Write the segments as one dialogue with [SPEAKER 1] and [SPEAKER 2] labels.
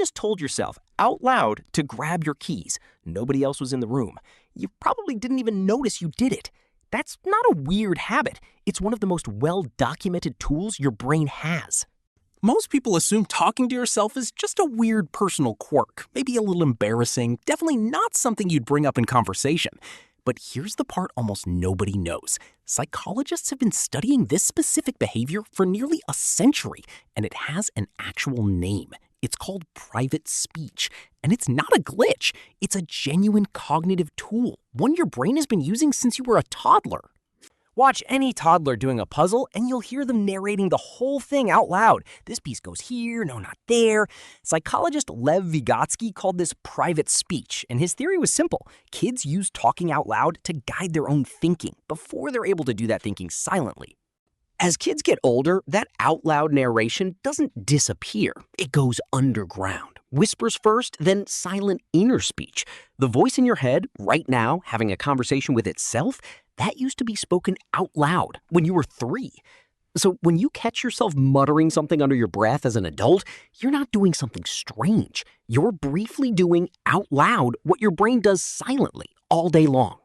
[SPEAKER 1] just told yourself out loud to grab your keys. Nobody else was in the room. You probably didn't even notice you did it. That's not a weird habit. It's one of the most well-documented tools your brain has.
[SPEAKER 2] Most people assume talking to yourself is just a weird personal quirk, maybe a little embarrassing, definitely not something you'd bring up in conversation. But here's the part almost nobody knows. Psychologists have been studying this specific behavior for nearly a century, and it has an actual name. It's called private speech, and it's not a glitch. It's a genuine cognitive tool, one your brain has been using since you were a toddler.
[SPEAKER 1] Watch any toddler doing a puzzle and you'll hear them narrating the whole thing out loud. This piece goes here, no, not there. Psychologist Lev Vygotsky called this private speech, and his theory was simple. Kids use talking out loud to guide their own thinking before they're able to do that thinking silently. As kids get older, that out loud narration doesn't disappear. It goes underground. Whispers first, then silent inner speech. The voice in your head, right now, having a conversation with itself, that used to be spoken out loud when you were 3. So when you catch yourself muttering something under your breath as an adult, you're not doing something strange. You're briefly doing out loud what your brain does silently all day long.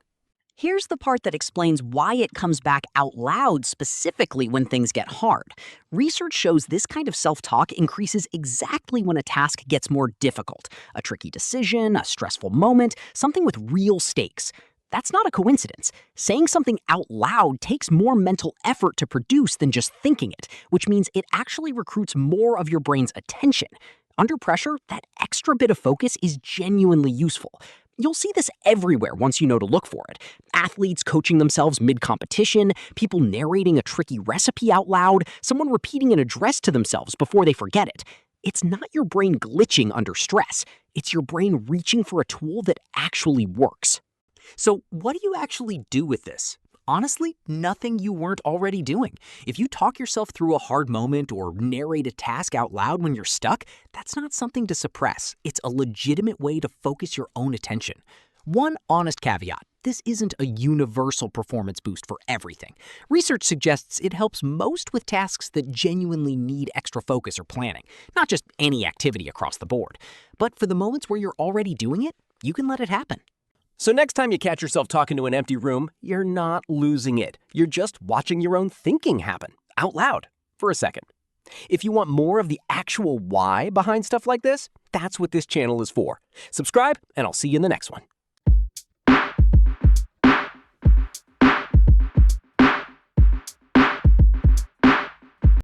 [SPEAKER 3] Here's the part that explains why it comes back out loud specifically when things get hard. Research shows this kind of self-talk increases exactly when a task gets more difficult. A tricky decision, a stressful moment, something with real stakes. That's not a coincidence. Saying something out loud takes more mental effort to produce than just thinking it, which means it actually recruits more of your brain's attention. Under pressure, that extra bit of focus is genuinely useful. You'll see this everywhere once you know to look for it. Athletes coaching themselves mid-competition, people narrating a tricky recipe out loud, someone repeating an address to themselves before they forget it. It's not your brain glitching under stress. It's your brain reaching for a tool that actually works.
[SPEAKER 1] So what do you actually do with this? Honestly, nothing you weren't already doing. If you talk yourself through a hard moment or narrate a task out loud when you're stuck, that's not something to suppress. It's a legitimate way to focus your own attention. One honest caveat, this isn't a universal performance boost for everything. Research suggests it helps most with tasks that genuinely need extra focus or planning, not just any activity across the board. But for the moments where you're already doing it, you can let it happen. So next time you catch yourself talking to an empty room, you're not losing it. You're just watching your own thinking happen out loud for a second. If you want more of the actual why behind stuff like this, that's what this channel is for. Subscribe, and I'll see you in the next one.